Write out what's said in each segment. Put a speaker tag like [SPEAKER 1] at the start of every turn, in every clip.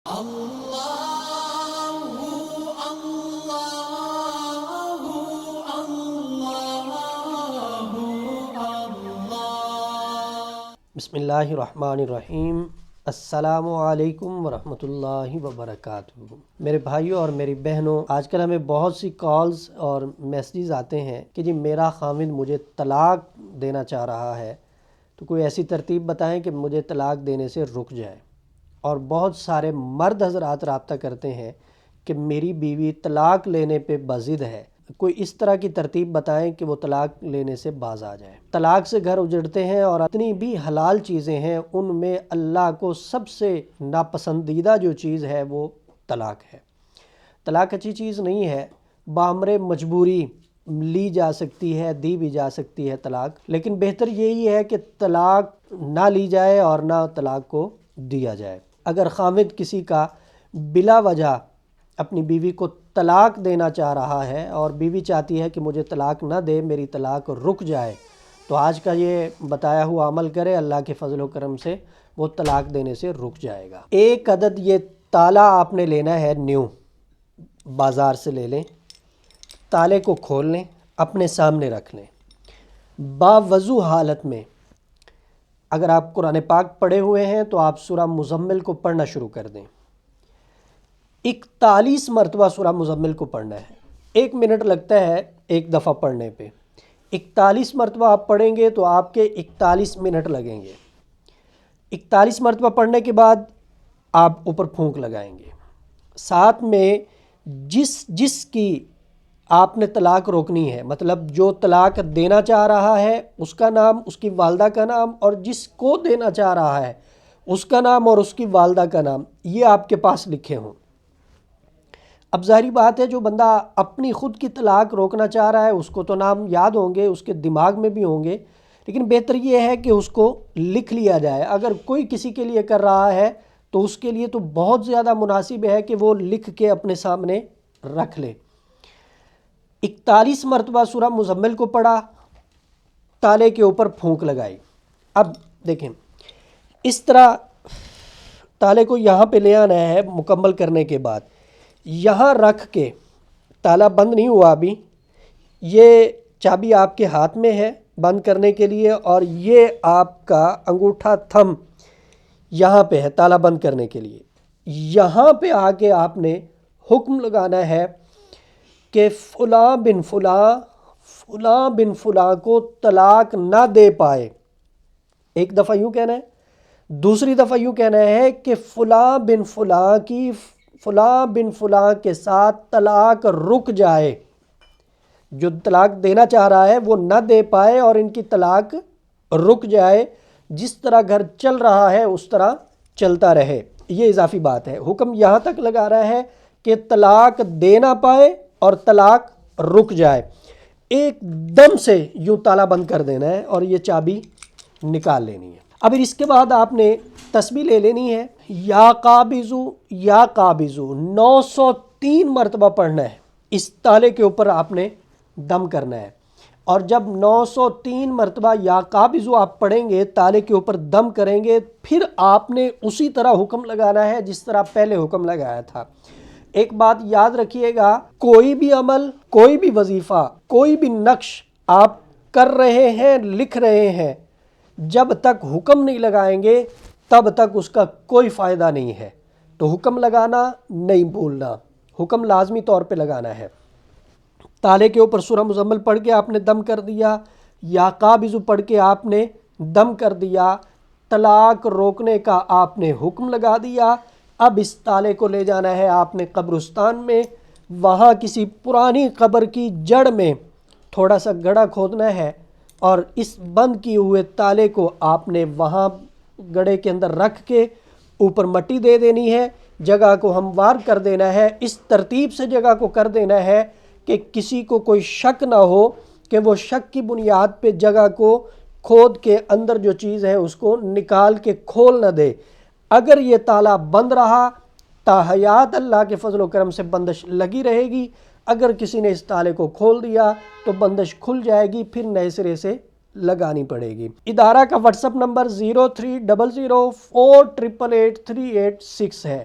[SPEAKER 1] بسم اللہ الرحمن الرحیم۔ السلام علیکم ورحمۃ اللہ وبرکاتہ۔ میرے بھائیوں اور میری بہنوں، آج کل ہمیں بہت سی کالز اور میسیجز آتے ہیں کہ جی میرا خاوند مجھے طلاق دینا چاہ رہا ہے، تو کوئی ایسی ترتیب بتائیں کہ مجھے طلاق دینے سے رک جائے۔ اور بہت سارے مرد حضرات رابطہ کرتے ہیں کہ میری بیوی طلاق لینے پہ بضد ہے، کوئی اس طرح کی ترتیب بتائیں کہ وہ طلاق لینے سے باز آ جائے۔ طلاق سے گھر اجڑتے ہیں، اور اتنی بھی حلال چیزیں ہیں ان میں اللہ کو سب سے ناپسندیدہ جو چیز ہے وہ طلاق ہے۔ طلاق اچھی چیز نہیں ہے، بامر مجبوری لی جا سکتی ہے، دی بھی جا سکتی ہے طلاق، لیکن بہتر یہی ہے کہ طلاق نہ لی جائے اور نہ طلاق کو دیا جائے۔ اگر خاوند کسی کا بلا وجہ اپنی بیوی کو طلاق دینا چاہ رہا ہے اور بیوی چاہتی ہے کہ مجھے طلاق نہ دے، میری طلاق رک جائے، تو آج کا یہ بتایا ہوا عمل کرے، اللہ کے فضل و کرم سے وہ طلاق دینے سے رک جائے گا۔ ایک عدد یہ تالا آپ نے لینا ہے، نیو بازار سے لے لیں، تالے کو کھول لیں، اپنے سامنے رکھ لیں، باوضو حالت میں اگر آپ قرآن پاک پڑھے ہوئے ہیں تو آپ سورہ مزمل کو پڑھنا شروع کر دیں۔ 41 مرتبہ سورہ مزمل کو پڑھنا ہے، 1 منٹ لگتا ہے ایک دفعہ پڑھنے پہ۔ 41 مرتبہ آپ پڑھیں گے تو آپ کے 41 منٹ لگیں گے۔ 41 مرتبہ پڑھنے کے بعد آپ اوپر پھونک لگائیں گے، ساتھ میں جس کی آپ نے طلاق روکنی ہے، مطلب جو طلاق دینا چاہ رہا ہے اس کا نام، اس کی والدہ کا نام، اور جس کو دینا چاہ رہا ہے اس کا نام اور اس کی والدہ کا نام، یہ آپ کے پاس لکھے ہوں۔ اب ظاہری بات ہے جو بندہ اپنی خود کی طلاق روکنا چاہ رہا ہے اس کو تو نام یاد ہوں گے، اس کے دماغ میں بھی ہوں گے، لیکن بہتر یہ ہے کہ اس کو لکھ لیا جائے۔ اگر کوئی کسی کے لیے کر رہا ہے تو اس کے لیے تو بہت زیادہ مناسب ہے کہ وہ لکھ کے اپنے سامنے رکھ لے۔ 41 مرتبہ سورہ مزمل کو پڑھا، تالے کے اوپر پھونک لگائی۔ اب دیکھیں اس طرح تالے کو یہاں پہ لے آنا ہے، مکمل کرنے کے بعد یہاں رکھ کے، تالا بند نہیں ہوا ابھی، یہ چابی آپ کے ہاتھ میں ہے بند کرنے کے لیے، اور یہ آپ کا انگوٹھا تھم یہاں پہ ہے تالا بند کرنے کے لیے۔ یہاں پہ آ کے آپ نے حکم لگانا ہے کہ فلاں بن فلاں کو طلاق نہ دے پائے۔ ایک دفعہ یوں کہنا ہے، دوسری دفعہ یوں کہنا ہے کہ فلاں بن فلاں کے ساتھ طلاق رک جائے۔ جو طلاق دینا چاہ رہا ہے وہ نہ دے پائے اور ان کی طلاق رک جائے، جس طرح گھر چل رہا ہے اس طرح چلتا رہے۔ یہ اضافی بات ہے، حکم یہاں تک لگا رہا ہے کہ طلاق دے نہ پائے اور طلاق رک جائے۔ ایک دم سے یوں تالا بند کر دینا ہے اور یہ چابی نکال لینی ہے۔ اب اس کے بعد آپ نے تسبیح لے لینی ہے، یا قابضو 903 مرتبہ پڑھنا ہے، اس تالے کے اوپر آپ نے دم کرنا ہے، اور جب 903 مرتبہ یا قابضو آپ پڑھیں گے، تالے کے اوپر دم کریں گے، پھر آپ نے اسی طرح حکم لگانا ہے جس طرح پہلے حکم لگایا تھا۔ ایک بات یاد رکھیے گا، کوئی بھی عمل، کوئی بھی وظیفہ، کوئی بھی نقش آپ کر رہے ہیں، لکھ رہے ہیں، جب تک حکم نہیں لگائیں گے تب تک اس کا کوئی فائدہ نہیں ہے۔ تو حکم لگانا نہیں بھولنا، حکم لازمی طور پہ لگانا ہے۔ تالے کے اوپر سورہ مزمل پڑھ کے آپ نے دم کر دیا، یا قابض پڑھ کے آپ نے دم کر دیا، طلاق روکنے کا آپ نے حکم لگا دیا۔ اب اس تالے کو لے جانا ہے آپ نے قبرستان میں، وہاں کسی پرانی قبر کی جڑ میں تھوڑا سا گڑھا کھودنا ہے، اور اس بند کیے ہوئے تالے کو آپ نے وہاں گڑھے کے اندر رکھ کے اوپر مٹی دے دینی ہے، جگہ کو ہموار کر دینا ہے، اس ترتیب سے جگہ کو کر دینا ہے کہ کسی کو کوئی شک نہ ہو، کہ وہ شک کی بنیاد پہ جگہ کو کھود کے اندر جو چیز ہے اس کو نکال کے کھول نہ دے۔ اگر یہ تالا بند رہا تا حیات اللہ کے فضل و کرم سے بندش لگی رہے گی، اگر کسی نے اس تالے کو کھول دیا تو بندش کھل جائے گی، پھر نئے سرے سے لگانی پڑے گی۔ ادارہ کا واٹس اپ نمبر 030048883836 ہے۔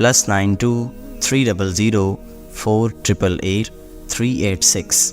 [SPEAKER 2] +92 300 488 386।